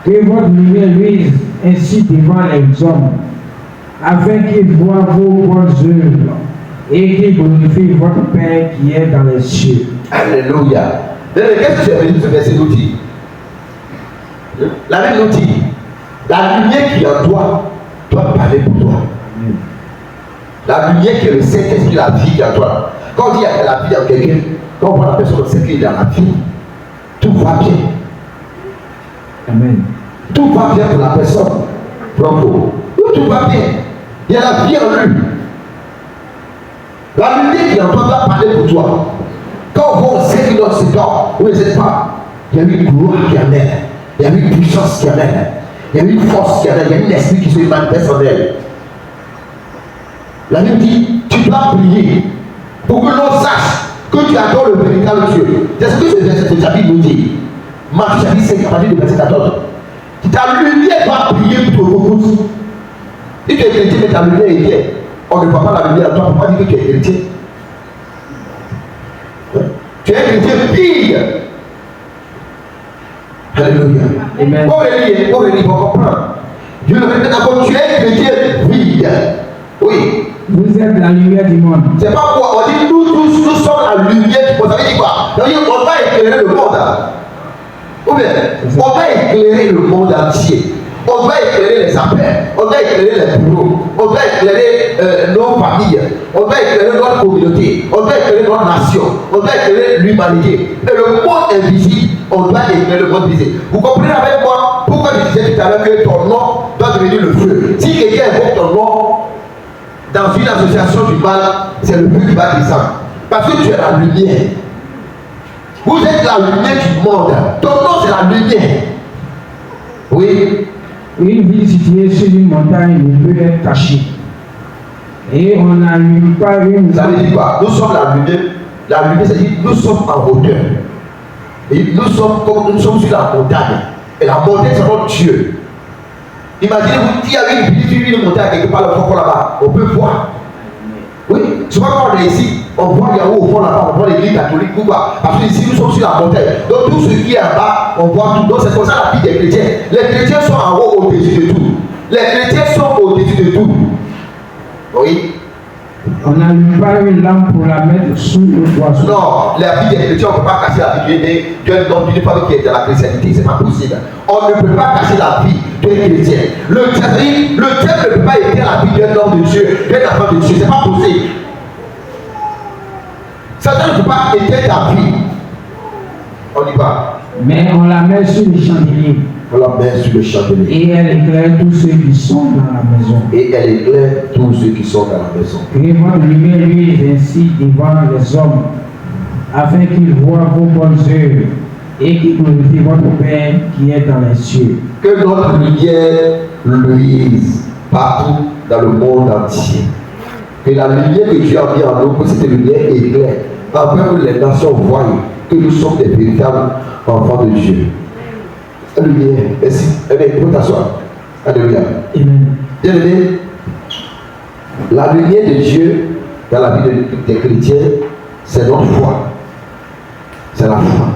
[SPEAKER 2] Que votre lumière luise ainsi devant les hommes, afin qu'ils voient vos bonnes œuvres et qu'ils glorifient votre Père qui est dans les cieux.
[SPEAKER 1] Alléluia. Qu'est-ce que tu as venu ce verset nous dire? La Bible nous dit, la lumière qui est en toi doit parler pour toi. La lumière qui est le Saint-Esprit, la vie qui est en toi. Quand on dit qu'il y a la vie en quelqu'un, quand on voit la personne, on sait qu'il est dans la vie. Tout va bien.
[SPEAKER 2] Amen.
[SPEAKER 1] Tout va bien pour la personne. Bravo. Tout va bien. Il y a la vie en lui. La lumière qui est en toi doit parler pour toi. Quand on voit, on sait qu'il est dans ce temps, vous ne savez pas. Il y a une gloire qui amène. Il y a une puissance qui amène. Il y a une force qui amène. Il y a un esprit qui se manifeste en elle. La Bible dit, tu dois prier pour que l'on sache que tu adores le véritable Dieu. C'est ce que ce verset de Chapitre nous dit. Matthieu chapitre 5, à partir du verset 14. Ta lumière doit prier pour ton groupe. Si tu es chrétien, mais ta lumière est bien. On ne voit pas la lumière à toi, on ne peut pas dire que tu es chrétien. Tu es chrétien pire. Alléluia.
[SPEAKER 2] Amen.
[SPEAKER 1] Pour venir, pour comprendre. Dieu le répète encore, tu es chrétien vide. Oui.
[SPEAKER 2] Vous êtes la lumière du monde.
[SPEAKER 1] C'est pas quoi, on dit nous tous, nous sommes la lumière du monde. Ça veut dire quoi? Ça veut dire on va éclairer le monde. Ou bien, on va éclairer le monde entier. On va éclairer les affaires, on va éclairer les bureaux, on va éclairer nos familles, on va éclairer notre communauté, on va éclairer notre nation, on va éclairer l'humanité. Et le monde invisible, on doit éclairer le monde visible. Vous comprenez avec moi pourquoi je disais tout à l'heure que ton nom doit devenir le feu? Si quelqu'un invoque ton nom dans une association du mal, c'est le feu qui va descendre. Parce que tu es la lumière. Vous êtes la lumière du monde. Ton nom c'est la lumière. Oui.
[SPEAKER 2] Une ville située sur une montagne ne peut être cachée. Et on n'allume pas une.
[SPEAKER 1] Ça veut dire quoi? Nous sommes la lumière. La lumière, c'est-à-dire nous sommes en hauteur. Et nous sommes sur la montagne. Et la montagne, c'est notre Dieu. Imaginez-vous, il y avait une montagne quelque part là-bas. On peut voir. Oui, souvent quand on est ici, on voit il y a haut au fond là-bas, on voit l'église catholique ou quoi. Parce que ici nous sommes sur la montagne. Donc tout ce qui est en bas, on voit tout. Donc c'est comme ça la vie des chrétiens. Les chrétiens sont en haut au-dessus de tout. Les chrétiens sont au-dessus de tout. Oui.
[SPEAKER 2] On n'allume pas une lampe pour la mettre sous le boisseau.
[SPEAKER 1] Non, la vie des chrétiens, on ne peut pas cacher la vie d'une femme qui est dans la chrétienté. C'est pas possible. On ne peut pas cacher la vie d'un chrétien. Le diable ne peut pas éteindre la vie d'un homme de Dieu, d'un enfant de Dieu. C'est pas possible. Satan ne peut pas éteindre ta vie. On y va.
[SPEAKER 2] Mais on la met sur le chandelier.
[SPEAKER 1] On la met sur le chandelier.
[SPEAKER 2] Et elle éclaire tous ceux qui sont dans la maison.
[SPEAKER 1] Et elle éclaire tous ceux qui sont dans la maison.
[SPEAKER 2] Que votre lumière luise ainsi devant les hommes, afin qu'ils voient vos bonnes œuvres et qu'ils glorifient votre Père qui est dans les cieux.
[SPEAKER 1] Que notre lumière luise partout dans le monde entier. Que la lumière que Dieu a mis en nous, que cette lumière éclaire, afin que les nations voient que nous sommes des véritables enfants de Dieu. Alléluia. Merci. Eh bien, pour t'asseoir. Alléluia.
[SPEAKER 2] Amen.
[SPEAKER 1] Bien aimé, la lumière de Dieu dans la vie des chrétiens, c'est notre foi. C'est la foi.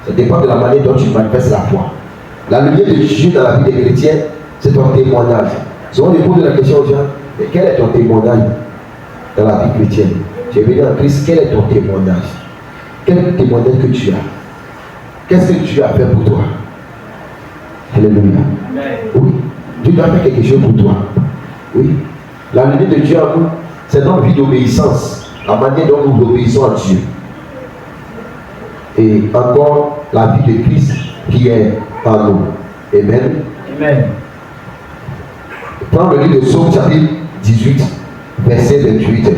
[SPEAKER 1] Ça dépend de la manière dont tu manifestes la foi. La lumière de Dieu dans la vie des chrétiens, c'est ton témoignage. Souvent, on pose la question aux gens, mais quel est ton témoignage dans la vie chrétienne? Tu es venu en Christ, quel est ton témoignage? Quel témoignage que tu as? Qu'est-ce que Dieu a fait pour toi? Alléluia. Oui, Dieu doit faire quelque chose pour toi. Oui. La lumière de Dieu en nous, c'est notre vie d'obéissance, la manière dont nous obéissons à Dieu. Et encore la vie de Christ qui est en nous. Amen.
[SPEAKER 2] Amen.
[SPEAKER 1] Prends le livre de Psaume chapitre 18, verset 28.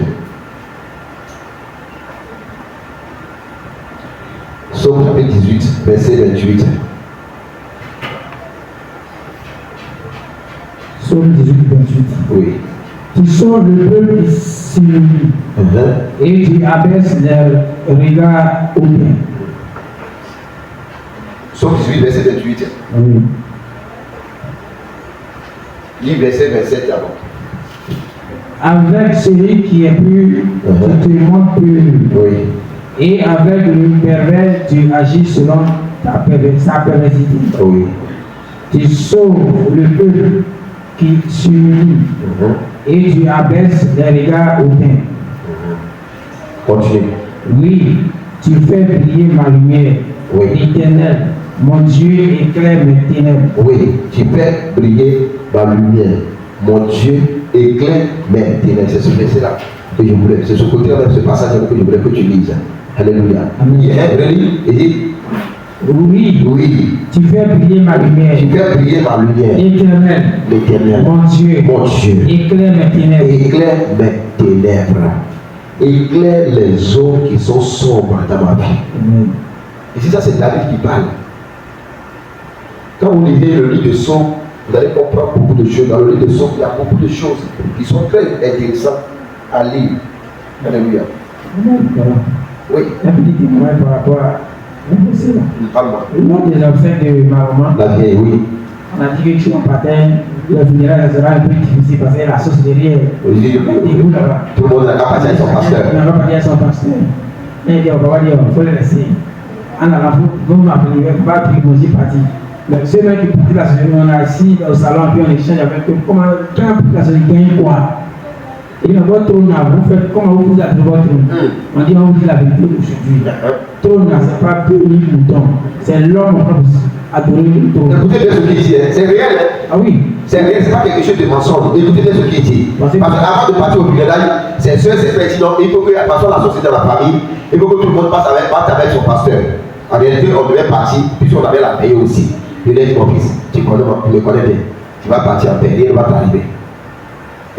[SPEAKER 1] Psaume chapitre 18, verset 28.
[SPEAKER 2] Psaume 18, 28.
[SPEAKER 1] Oui.
[SPEAKER 2] Tu sors le peuple qui s'unit et tu abaisses leur regard au bien.
[SPEAKER 1] Psaume 18, verset 28.
[SPEAKER 2] Oui.
[SPEAKER 1] Lis verset 27 d'abord.
[SPEAKER 2] Avec celui qui est pur, tu te montres pur.
[SPEAKER 1] Oui.
[SPEAKER 2] Et avec le pervers, tu agis selon sa perversité.
[SPEAKER 1] Oui.
[SPEAKER 2] Tu sauves le peuple qui s'unit et tu abaisses les regards au bien.
[SPEAKER 1] Continue.
[SPEAKER 2] Oui, tu fais briller ma lumière,
[SPEAKER 1] Oui.
[SPEAKER 2] l'Éternel. Mon Dieu éclaire mes ténèbres.
[SPEAKER 1] Oui, tu fais briller ma lumière. Mon Dieu éclaire mes ténèbres. C'est ce verset-là que je voulais. C'est ce côté-là, ce passage que je voulais que tu lises. Alléluia. Il est relis et dit
[SPEAKER 2] oui,
[SPEAKER 1] oui,
[SPEAKER 2] tu fais briller ma lumière.
[SPEAKER 1] tu fais briller ma lumière.
[SPEAKER 2] L'Éternel,
[SPEAKER 1] L'Éternel,
[SPEAKER 2] mon Dieu, éclaire mes ténèbres.
[SPEAKER 1] éclaire mes ténèbres. Éclaire les zones qui sont sombres dans ma vie.
[SPEAKER 2] Amen.
[SPEAKER 1] Et c'est ça, c'est David qui parle. Quand vous lisez le livre de Psaumes, vous allez comprendre beaucoup de choses. Dans le livre de Psaumes, il y a beaucoup de choses qui sont très intéressantes à lire. Alléluia. Oui.
[SPEAKER 2] Un petit témoin par rapport à
[SPEAKER 1] Parle-moi.
[SPEAKER 2] le nom des obsèques de ma maman.
[SPEAKER 1] La vieille, oui.
[SPEAKER 2] On a dit que tu en patin, le funéraire sera un peu difficile parce que la sauce derrière.
[SPEAKER 1] Tout le monde n'a pas partir à son pasteur.
[SPEAKER 2] On n'a pas partir à son pasteur. Il dit, on va dire, il faut le laisser. En allant, vous m'appelez, il ne va pas privilégier parti. Mais ceux qui portent la société, on est assis au salon, puis on échange avec eux. Comment la société gagne quoi? Et dans votre trône, vous faites comment vous vous appelez votre trône? On dit, on vous dit la vérité aujourd'hui. Trône, ce n'est pas peu ni mouton. C'est l'homme qui a adoré le trône.
[SPEAKER 1] Écoutez bien ce qu'il dit, c'est réel.
[SPEAKER 2] Ah oui.
[SPEAKER 1] C'est réel, c'est pas quelque chose de mensonge. Écoutez bien ce qu'il dit. Parce qu'avant de partir au funérailles, c'est sûr, c'est pertinent. Il faut que la personne la société dans la famille, il faut que tout le monde parte avec son pasteur. En réalité, on devait partir, puisqu'on avait la paix aussi. Il a dit, mon fils, tu me connais bien. Tu vas partir en paix, rien ne va t'arriver.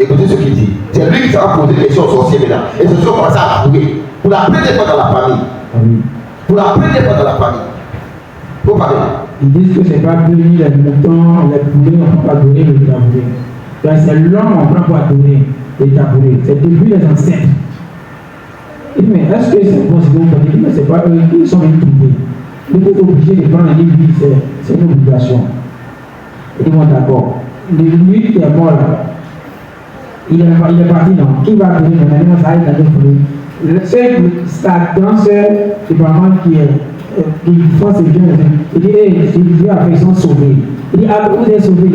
[SPEAKER 1] Écoutez ce qu'il dit. C'est lui qui sera posé des questions aux sorciers maintenant. Et ce sont commencé à trouver. Pour la première fois dans la famille. Pour la première fois dans la famille. Faut parler.
[SPEAKER 2] Ils disent que ce n'est pas béni les moutons, les poulets, on ne peut pas donner le tabouret. Donc c'est l'homme on prend pour adorer les tabourets. C'est depuis les ancêtres. Il dit, mais est-ce que c'est possible? Il dit, mais c'est pas eux qui sont impliqués. Nous sommes obligés de prendre une vie, c'est une obligation. Ils disent, d'accord. Lui qui est mort là, il est parti, non. Qui va donner maintenant? Ça va être dans sa danseur, c'est vraiment qui font ces gens. Il dit, Dieu a fait, ils sont sauvés. Il dit, ah, vous êtes sauvés.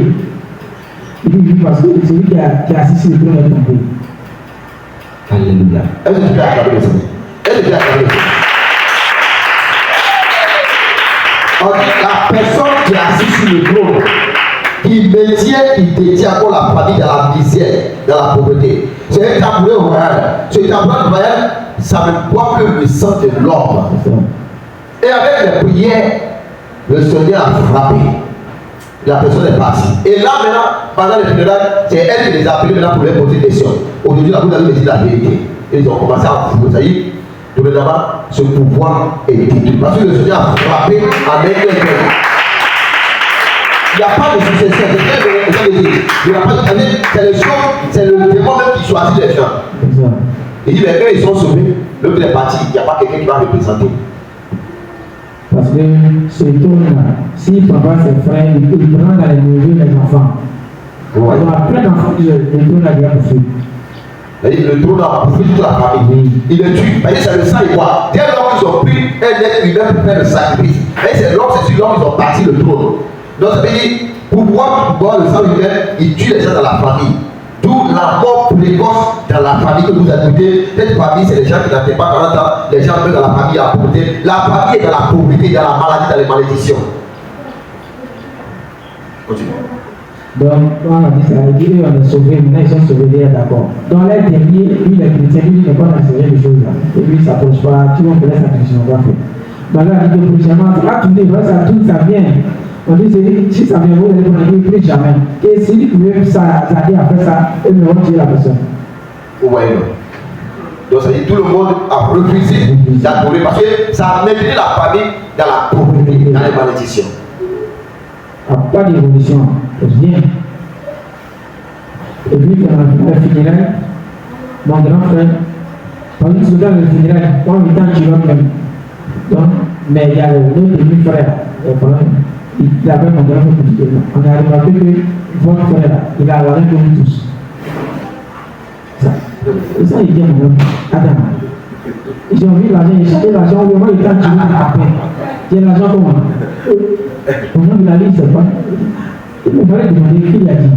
[SPEAKER 2] Il dit, oui, parce que c'est celui qui a assisté le trône est tombé.
[SPEAKER 1] Alléluia. Est-ce que tu peux acclamer le Seigneur? Est-ce que tu peux acclamer le Seigneur? On dit, la personne qui est assise sur le trône, qui détient encore la famille dans la misère, dans la pauvreté. C'est un tabouret royal. Ce tabouret royal, ça ne boit que le sang de l'homme. Et avec les prières, le Seigneur a frappé. La personne est partie. Et là maintenant, pendant les funérailles, c'est elle qui les a appelés maintenant pour leur poser des questions. Aujourd'hui, vous avez dit la vérité. Et ils ont commencé à vous dire, dorénavant, ce pouvoir est détruit. Parce que le Seigneur a frappé avec les cœurs. Il n'y a pas de succession, c'est les choses, c'est le démon même qui choisit les gens. Il dit, mais eux ils sont sauvés, l'autre est parti, il n'y a pas quelqu'un qui va représenter.
[SPEAKER 2] Parce que ce tour-là, si papa ses frères, il prend dans les mauvais les enfants. On a plein d'enfants qui le trône a déjà bouffé.
[SPEAKER 1] Le trône a bouffé toute la famille. Il le tue. C'est le sang et quoi. Dès lors qu'ils ont pris un être humain pour faire le sacrifice, c'est l'homme, c'est sur l'homme qu'ils ont bâti le trône. Donc ça veut dire, pour pouvoir boire le sang humain, il tue les gens dans la famille. D'où la mort précoce dans la famille que vous écoutez. Cette famille, c'est les gens qui n'atteignent pas 40 ans, les gens meurent dans la famille à pauvreté. La famille est dans la pauvreté, dans la maladie, dans les malédictions. Continue.
[SPEAKER 2] Donc, on a dit ça, on est sauvés, maintenant ils sont sauvés déjà d'accord. Dans les derniers, lui, les chrétiens, lui, il n'est pas dans ces choses-là. Et lui, ça ne pose pas, tout le monde connaît sa Christian, on va faire. Donc là, il dit que prochainement, là, tu dis, ça tourne, ça vient. On dit, si ça vient, vous n'allez plus jamais. Et si lui pouvait s'arrêter à faire ça, il ne va tuer la personne.
[SPEAKER 1] Oui, donc ça dit tout le monde a refusé d'adorer parce que ça a maintenu la famille dans la pauvreté, dans les malédictions.
[SPEAKER 2] Pas d'évolution, rien. Et puis, dans la funéraire, mon grand frère, pendant que dans le funéraire, on est en kilo même. Donc, mais il y a l'autre demi-frère, il avait mon grand frère. On a remarqué que votre frère, il a avalé comme nous tous. Ça, il dit à mon Adam. J'ai envie de l'argent, il cherchait l'argent, au moment où il est en kilo après. J'ai l'argent comment? Au moment de la vie, c'est pas. Il me fallait demander qui il a dit.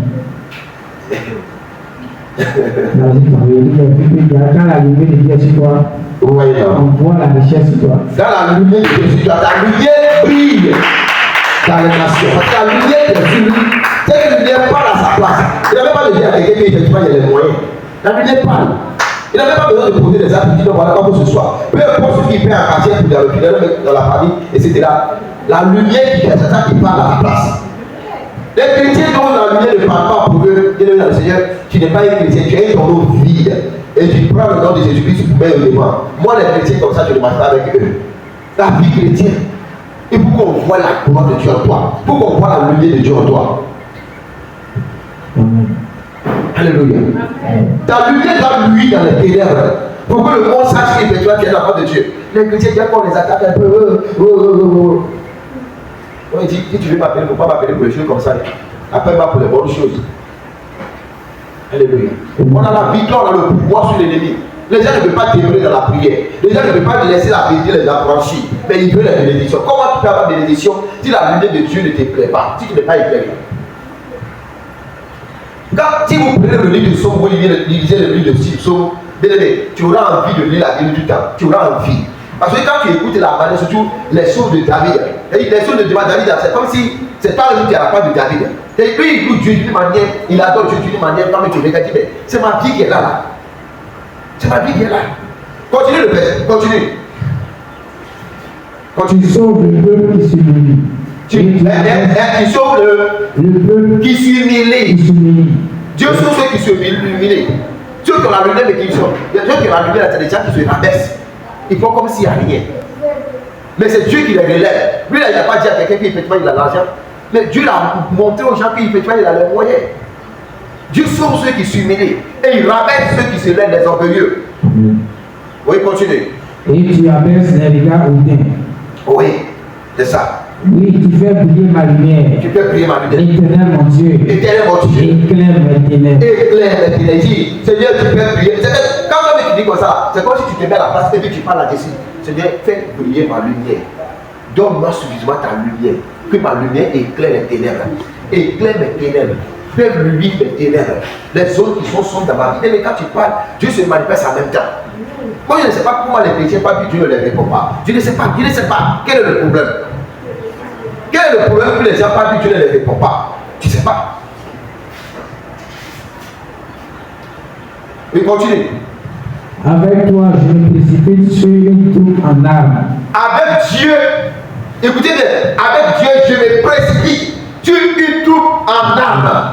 [SPEAKER 2] Quand la lumière de Dieu sur toi, on voit la richesse sur toi.
[SPEAKER 1] Dans la lumière de Dieu sur toi, la lumière brille dans les nations. Parce que la lumière de Dieu, c'est que la lumière parle à sa place. Il n'avait pas de dire à quelqu'un qui effectivement il y a les moyens. La lumière parle. Il n'avait pas besoin de poser des actes, il dit non, voilà comment ce soit. Peu importe ce qui fait un quartier pour le final, dans la famille, etc. La lumière qui fait ça, qui parle à la place. Les chrétiens dont la lumière ne parle pas pour eux, bien dans le Seigneur, tu n'es pas un chrétien, tu es un tonneau vide. Et tu prends le nom de Jésus-Christ, tu mets au devant. Moi, les chrétiens comme ça, je ne marche pas avec eux. La vie chrétienne. Et pour qu'on voit la gloire de Dieu en toi. Pour qu'on voit la lumière de Dieu en toi. Alléluia. Ta lumière doit luire dans les ténèbres. Pour que le monde sache qu'effectivement tu es la part de Dieu. Les chrétiens, dès qu'on les attaque un peu, on dit, si tu veux m'appeler, il ne faut pas m'appeler pour les choses comme ça. Appelle-moi pour les bonnes choses. Alléluia. On a la victoire, on a le pouvoir sur l'ennemi. Les gens ne veulent pas t'aimer dans la prière. Les gens ne veulent pas te laisser la vérité les affranchir. Mais ils veulent la bénédiction. Comment tu peux avoir bénédiction si la lumière de Dieu ne te plaît pas, si tu n'es pas éclairé? Si vous prenez le livre de Psaume, vous lisez le livre de Psaume, tu auras envie de lire la Bible tout le temps. Tu auras envie. Parce que quand tu écoutes la manière, surtout les choses de David, les choses de David, c'est comme si c'est pas lui qui a la part de David. Et lui, il écoute Dieu d'une manière, il adore Dieu d'une manière, comme tu regardes, mais c'est ma vie qui est là. C'est ma vie qui est là. Continue le verset, continue.
[SPEAKER 2] Tu sauves le peuple qui s'humilie.
[SPEAKER 1] Tu sauves
[SPEAKER 2] le peuple
[SPEAKER 1] qui s'humilie. Dieu sauve ceux qui s'humilient. Ceux qui ont la lumière, mais qui sont. Il y a ceux qui ont la lumière, c'est des gens qui se rabaissent. Ils font comme s'il n'y a rien. Mais c'est Dieu qui les relève. Lui, là, il n'a pas dit à quelqu'un qu'effectivement il a l'argent. Mais Dieu l'a montré aux gens qu'effectivement il a les moyens. Dieu sauve ceux qui s'humilient. Et il rabaisse ceux qui se lèvent les orgueilleux. Oui, continue.
[SPEAKER 2] Et tu abaisses les regards hautains.
[SPEAKER 1] Oui, c'est ça.
[SPEAKER 2] Oui, tu fais briller ma lumière.
[SPEAKER 1] Tu fais briller ma lumière.
[SPEAKER 2] Éternel mon Dieu.
[SPEAKER 1] Éternel mon Dieu.
[SPEAKER 2] Éclaire mes ténèbres.
[SPEAKER 1] Éclaire mes ténèbres. Seigneur, tu fais briller. Quand tu dis comme ça, c'est comme si tu te mets à la place et puis tu parles là-dessus. Seigneur, fais briller ma lumière. Donne-moi suffisamment ta lumière. Que ma lumière éclaire les ténèbres. Éclaire mes ténèbres. Fais luire mes ténèbres. Les zones qui sont sombres dans ma vie. Mais quand tu parles, Dieu se manifeste en même temps. Moi, je ne sais pas pourquoi les chrétiens pas Dieu ne les répond pas. Je ne sais pas. Je ne sais pas. Quel est le problème? Quel est le problème que les gens pas Dieu ne les répond pas? Tu ne sais pas. Et continue.
[SPEAKER 2] Avec toi, je me précipite sur une troupe en armes.
[SPEAKER 1] Avec Dieu, écoutez bien, avec Dieu, je me précipite sur une troupe en armes.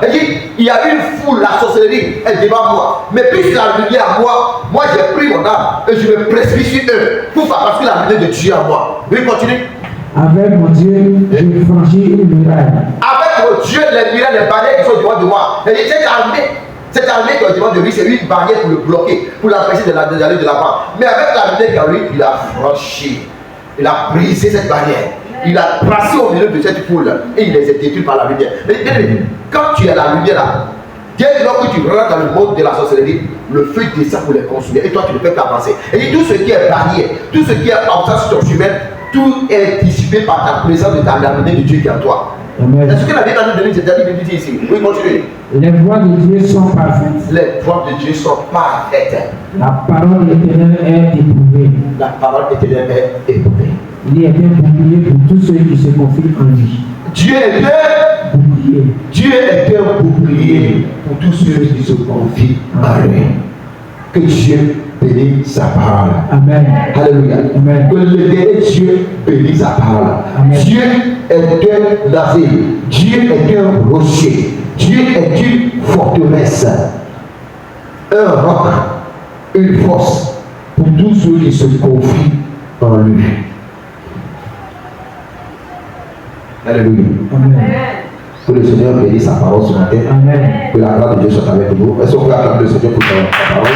[SPEAKER 1] Il y a une foule, la sorcellerie est devant moi. Mais puisque la lumière à moi j'ai pris mon arme et je me précipite sur eux. Pourquoi? Parce que la lumière de Dieu à moi. Oui, continue.
[SPEAKER 2] Avec mon Dieu, je franchis une muraille. Avec
[SPEAKER 1] mon Dieu, les murailles, les barrières qui sont devant de moi. Cette armée qui est devant de lui, c'est une barrière pour le bloquer, pour l'empêcher d'aller de l'avant. Mais avec la lumière qui a lui, il a franchi. Il a brisé cette barrière. Il a passé au milieu de cette foule et il les a détruits par la lumière. Quand tu es la lumière là, dès lors que tu rentres dans le monde de la sorcellerie, le feu descend pour les consumer et toi tu ne peux qu'avancer. Et dit, tout ce qui est barrière, tout ce qui est obstacle sur ton chemin, tout est dissipé par ta présence et ta lumière de Dieu qui est en toi.
[SPEAKER 2] Amen.
[SPEAKER 1] Est-ce que la Bible nous donne cette Bible ici? Oui, continuez.
[SPEAKER 2] Les voies de Dieu sont parfaites.
[SPEAKER 1] Les voies de Dieu sont parfaites.
[SPEAKER 2] La parole éternelle est éprouvée.
[SPEAKER 1] La parole éternelle est éprouvée.
[SPEAKER 2] Il est un bouclier pour tous ceux qui se confient en lui.
[SPEAKER 1] Dieu est un
[SPEAKER 2] Bouclier.
[SPEAKER 1] Dieu est un bouclier pour tous ceux qui se confient en lui. Que Dieu bénisse sa parole.
[SPEAKER 2] Amen.
[SPEAKER 1] Alléluia.
[SPEAKER 2] Amen.
[SPEAKER 1] Que l'éternel Dieu bénisse sa parole.
[SPEAKER 2] Amen.
[SPEAKER 1] Dieu est un asile. Dieu est un rocher. Dieu est une forteresse. Un roc. Une force pour tous ceux qui se confient en lui. Alléluia.
[SPEAKER 2] Amen.
[SPEAKER 1] Que le Seigneur bénisse sa parole ce matin.
[SPEAKER 2] Amen.
[SPEAKER 1] Que la grâce de Dieu soit avec nous. Est-ce qu'on peut acclamer le Seigneur pour sa parole?